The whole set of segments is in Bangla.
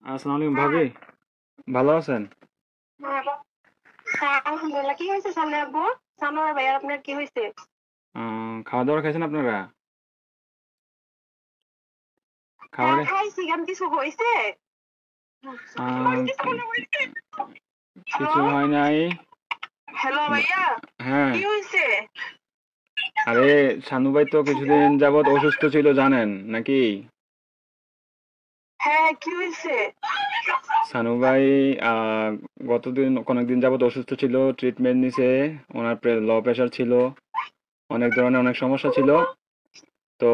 আসসালামু আলাইকুম হ্যাঁ, ভাবি, ভালো আছেন? হ্যাঁ, হ্যাঁ, আলহামদুলিল্লাহ। কি হয়েছে সামনে আব্বু? সানোয়ার ভাই আপনার কি হয়েছে? খাওয়া দাওয়া খাইছেন আপনারা? হ্যাঁ খাবারে খাইছি, কেন কিছু হয়েছে? আহ, কিছু হ্যালো, হয় নাই। হ্যালো ভাইয়া, হ্যাঁ, কি হয়েছে? আরে শানু ভাই তো কিছুদিন যাবত অসুস্থ ছিল জানেন নাকি? হ্যাঁ, কি হয়েছে? শানু ভাই আহ, গতদিন অনেকদিন যাবত অসুস্থ ছিল, ট্রিটমেন্ট নিছে। ওনার লো প্রেশার ছিল, অনেক ধরনের অনেক সমস্যা ছিল। তো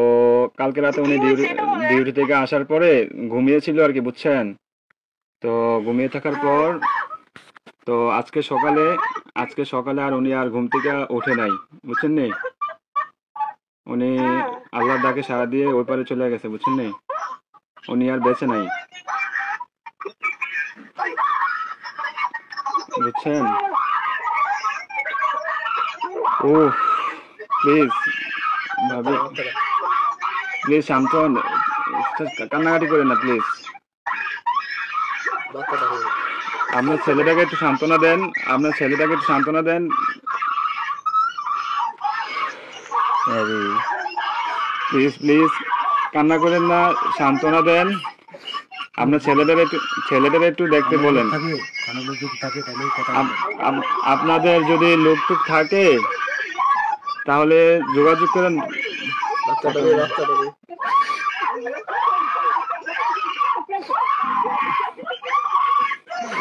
কালকে রাতে কি উনি হয়েছে এটা বলেন? ডিউটি থেকে আসার পরে ঘুমিয়েছিল আর কি, বুঝছেন? তো ঘুমিয়ে থাকার হ্যাঁ, পর তো আজকে সকালে আর উনি আর ঘুম থেকে ওঠে নাই, বুঝছেন নি? উনি হ্যাঁ, আল্লাহর ডাকে সাড়া দিয়ে ওই পারে চলে গেছে, বুঝছেন নি? উনি আর বেঁচে নাই, বুঝছেন? ও প্লিজ ভাবি, প্লিজ শান্ত হন, কান্নাকাটি করেন না প্লিজ। আপনার ছেলেটাকে একটু সান্ত্বনা দেন, আপনার ছেলেটাকে একটু সান্ত্বনা দেন। প্লিজ প্লিজ কান্না করেন না, সান্ত্বনা দেন। আপনার ছেলেদের একটু দেখতে আমার লোক বলেন। থাকে, আমার লোক যদি থাকে তাহলে কথা আপ- বলবেন। আপনাদের যদি লোকটুক থাকে তাহলে যোগাযোগ করেন। কথা বাচ্চাটাকে বলেন। বাচ্চাটাকে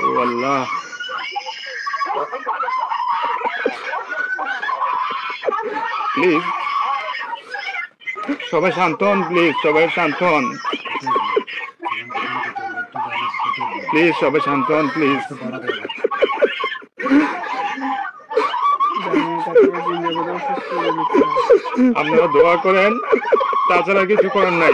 ও আল্লাহ, প্লিজ সবাই শান্ত হন, প্লিজ সবাই শান্ত হন, প্লিজ সবাই শান্ত হন, প্লিজ। একটু বাড়া দেয় না। আপনারা দোয়া করেন, তাছাড়া কিছু করার নাই।